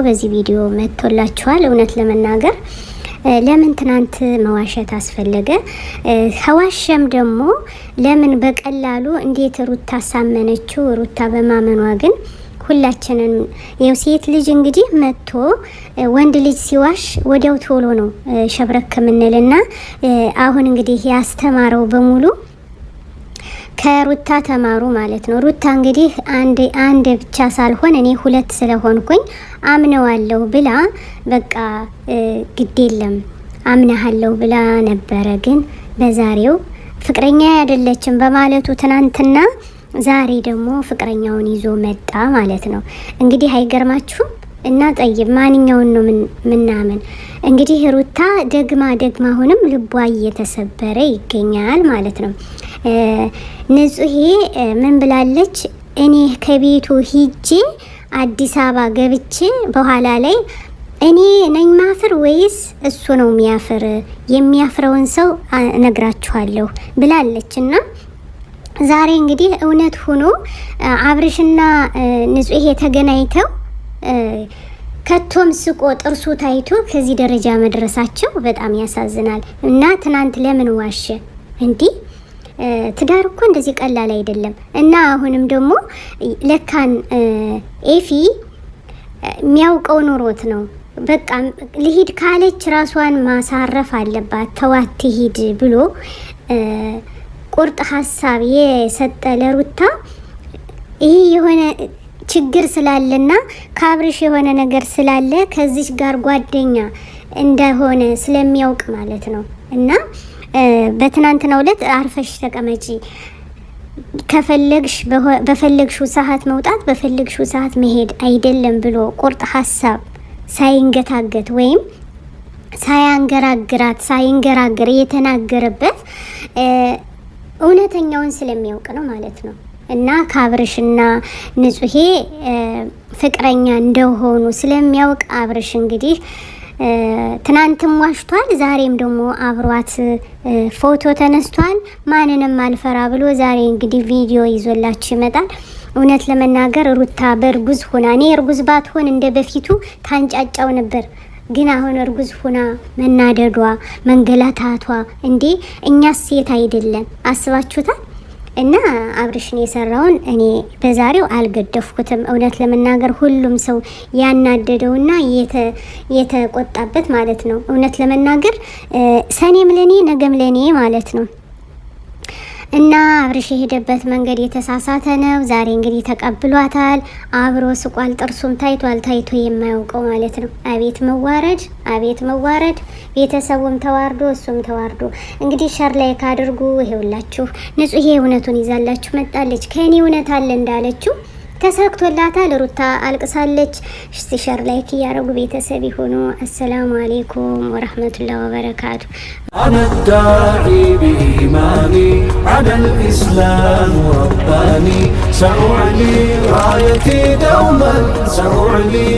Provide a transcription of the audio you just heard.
በዚህ ቪዲዮ መጥቶላችኋል። እውነት ለመናገር ለምን ትናንት መዋሸት አስፈለገ? ሐዋሸም ደግሞ ለምን በቀላሉ እንዴት ሩታ ሳመነችው? ሩታ በማመኗ ግን ሁላችንን የሴት ልጅ እንግዲህ መጥቶ ወንድ ልጅ ሲዋሽ ወዲያው ቶሎ ነው ሸብረክ ምንልና አሁን እንግዲህ ያስተማረው በሙሉ ከሩታ ተማሩ ማለት ነው። ሩታ እንግዲህ አንድ ብቻ ሳልሆን እኔ ሁለት ስለሆንኩኝ አምነዋለሁ ብላ በቃ ግዴለም አምናሃለሁ ብላ ነበረ። ግን በዛሬው ፍቅረኛ አይደለችም በማለቱ ትናንትና ዛሬ ደግሞ ፍቅረኛውን ይዞ መጣ ማለት ነው። እንግዲህ አይገርማችሁም? እና ጠይብ ማንኛውን ነው ምናምን እንግዲህ ሩታ ደግማ አሁንም ልቧ እየተሰበረ ይገኛል ማለት ነው። ንጹሄ ምን ብላለች? እኔ ከቤቱ ሂጄ አዲስ አበባ ገብቼ በኋላ ላይ እኔ ነኝ ማፍር ወይስ እሱ ነው የሚያፍር? የሚያፍረውን ሰው ነግራችኋለሁ ብላለችና ዛሬ እንግዲህ እውነት ሆኖ አብርሽና ንጹሄ ተገናኝተው ከቶም ስቆ ጥርሱ ታይቶ ከዚህ ደረጃ መድረሳቸው በጣም ያሳዝናል። እና ትናንት ለምን ዋሸ እንዲህ? ትዳር እኮ እንደዚህ ቀላል አይደለም። እና አሁንም ደግሞ ለካን ኤፊ የሚያውቀው ኑሮት ነው። በቃ ልሂድ ካለች ራሷን ማሳረፍ አለባት፣ ተዋት ትሂድ ብሎ ቁርጥ ሀሳብ የሰጠ ለሩታ ይሄ የሆነ ችግር ስላለና ካብርሽ የሆነ ነገር ስላለ ከዚች ጋር ጓደኛ እንደሆነ ስለሚያውቅ ማለት ነው። እና በትናንትናው ዕለት አርፈሽ ተቀመጪ፣ ከፈለግሽ በፈለግሽው ሰዓት መውጣት በፈለግሽው ሰዓት መሄድ አይደለም ብሎ ቁርጥ ሀሳብ ሳይንገታገት ወይም ሳይንገራገር የተናገረበት እውነተኛውን ስለሚያውቅ ነው ማለት ነው። እና ካብርሽና ንጹሄ ፍቅረኛ እንደሆኑ ስለሚያውቅ አብርሽ እንግዲህ ትናንትም ዋሽቷል፣ ዛሬም ደግሞ አብሯት ፎቶ ተነስቷል። ማንንም አልፈራ ብሎ ዛሬ እንግዲህ ቪዲዮ ይዞላችሁ ይመጣል። እውነት ለመናገር ሩታ በእርጉዝ ሆና እኔ እርጉዝ ባትሆን እንደ በፊቱ ታንጫጫው ነበር። ግን አሁን እርጉዝ ሆና መናደዷ መንገላታቷ እንዴ! እኛስ ሴት አይደለም? አስባችሁታል? እና አብርሽን የሰራውን እኔ በዛሬው አልገደፍኩትም። እውነት ለመናገር ሁሉም ሰው ያናደደውና የተቆጣበት ማለት ነው። እውነት ለመናገር ሰኔም ለኔ ነገም ለኔ ማለት ነው። እና አብርሽ የሄደበት መንገድ የተሳሳተ ነው። ዛሬ እንግዲህ ተቀብሏታል፣ አብሮ ስቋል፣ ጥርሱም ታይቷል፣ ታይቶ የማያውቀው ማለት ነው። አቤት መዋረድ፣ አቤት መዋረድ! ቤተሰቡም ተዋርዶ እሱም ተዋርዶ። እንግዲህ ሸር ላይ ካድርጉ። ይሄውላችሁ ንጹሄ እውነቱን ይዛላችሁ መጣለች። ከኔ እውነት አለ እንዳለችው ተሳክቶላታል። ሩታ አልቅሳለች። እስቲ ሸር ላይክ እያረጉ ቤተሰብ ይሁኑ። አሰላሙ አለይኩም ወራህመቱላሂ ወበረካቱ። أنا الداعي بإيماني على الإسلام رباني، سأعلي رايتي دوما، سأعلي